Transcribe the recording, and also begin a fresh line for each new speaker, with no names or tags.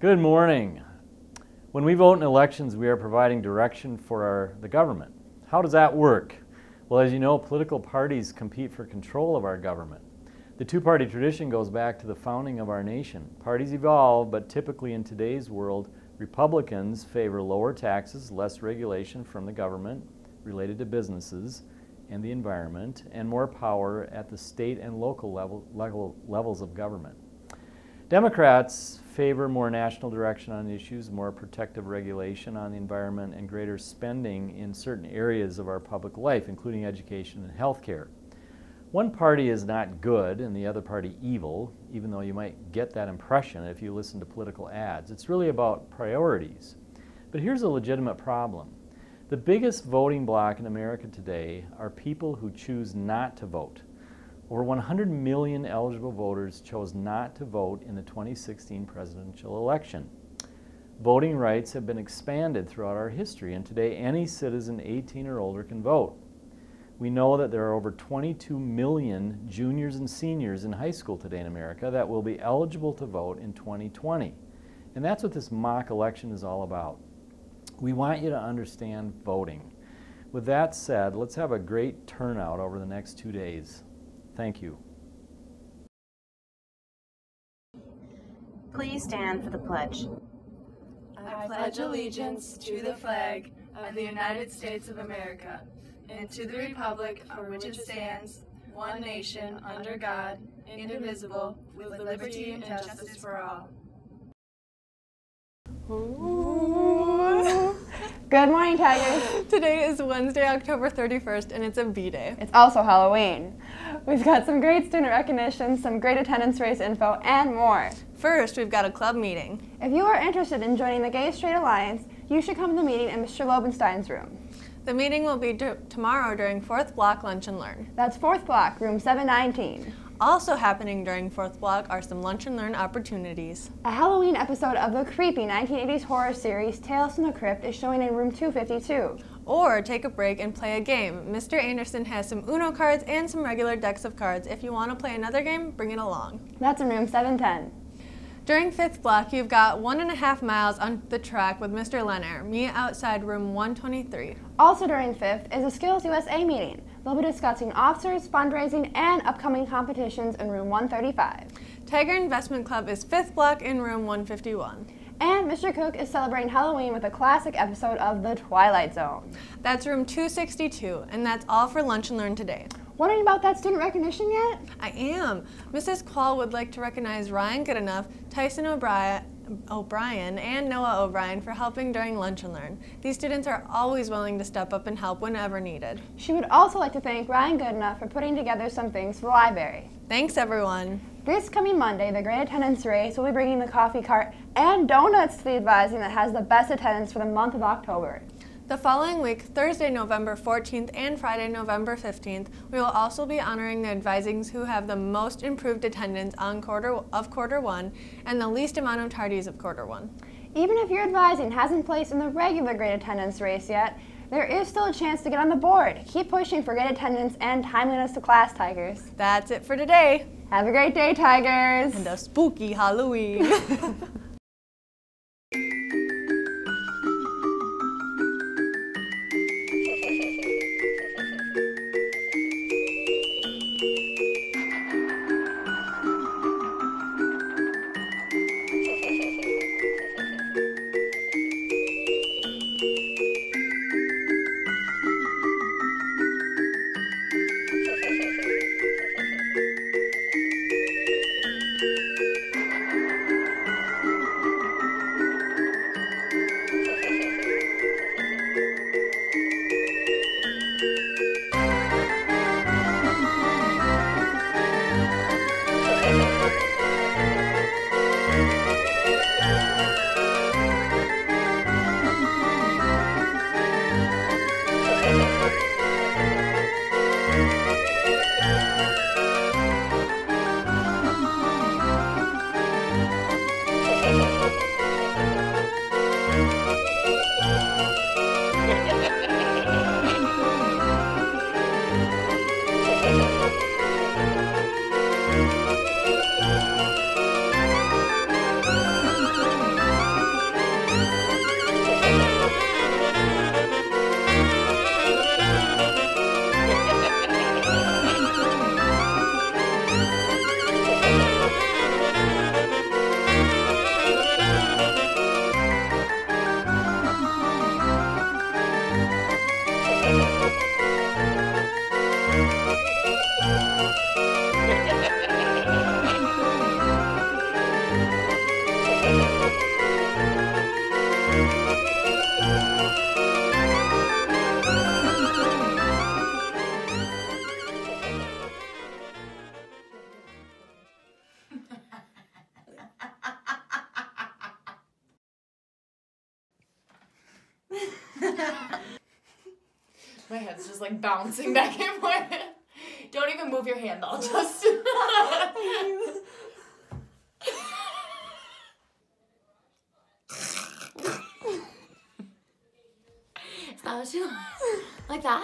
Good morning. When we vote in elections, we are providing direction for the government. How does that work? Well, as you know, political parties compete for control of our government. The two-party tradition goes back to the founding of our nation. Parties evolve, but typically in today's world, Republicans favor lower taxes, less regulation from the government related to businesses and the environment, and more power at the state and local levels of government. Democrats favor more national direction on issues, more protective regulation on the environment, and greater spending in certain areas of our public life, including education and healthcare. One party is not good and the other party evil, even though you might get that impression if you listen to political ads. It's really about priorities. But here's a legitimate problem. The biggest voting bloc in America today are people who choose not to vote. Over 100 million eligible voters chose not to vote in the 2016 presidential election. Voting rights have been expanded throughout our history, and today any citizen 18 or older can vote. We know that there are over 22 million juniors and seniors in high school today in America that will be eligible to vote in 2020. And that's what this mock election is all about. We want you to understand voting. With that said, let's have a great turnout over the next 2 days. Thank you.
Please stand for the pledge.
I pledge allegiance to the flag of the United States of America and to the republic for which it stands, one nation, under God, indivisible, with liberty and justice for all.
Good morning, Tigers.
Today is Wednesday, October 31st, and it's a B-Day.
It's also Halloween. We've got some great student recognition, some great attendance race info, and more.
First, we've got a club meeting.
If you are interested in joining the Gay Straight Alliance, you should come to the meeting in Mr. Lobenstein's room.
The meeting will be tomorrow during 4th Block Lunch and Learn.
That's 4th Block, room 719.
Also happening during 4th Block are some Lunch and Learn opportunities.
A Halloween episode of the creepy 1980s horror series Tales from the Crypt is showing in room 252.
Or take a break and play a game. Mr. Anderson has some Uno cards and some regular decks of cards. If you want to play another game, bring it along.
That's in room 710.
During 5th Block, you've got 1.5 miles on the track with Mr. Lenner. Meet outside room 123.
Also during 5th is a Skills USA meeting. They'll be discussing officers, fundraising, and upcoming competitions in room 135.
Tiger Investment Club is 5th Block in room 151.
And Mr. Cook is celebrating Halloween with a classic episode of The Twilight Zone.
That's room 262, and that's all for Lunch and Learn today.
Wondering about that student recognition yet?
I am. Mrs. Quall would like to recognize Ryan Goodenough, Tyson O'Brien, and Noah O'Brien for helping during Lunch and Learn. These students are always willing to step up and help whenever needed.
She would also like to thank Ryan Goodenough for putting together some things for the library.
Thanks, everyone.
This coming Monday, the Great Attendance Race will be bringing the coffee cart and donuts to the advising that has the best attendance for the month of October.
The following week, Thursday, November 14th and Friday, November 15th, we will also be honoring the advisings who have the most improved attendance on quarter one and the least amount of tardies of quarter one.
Even if your advising hasn't placed in the regular Great Attendance Race yet, there is still a chance to get on the board. Keep pushing for great attendance and timeliness to class, Tigers.
That's it for today.
Have a great day, Tigers.
And a spooky Halloween.
head's just like bouncing back and forth. Don't even move your hand, I'll just... Is that what you like that?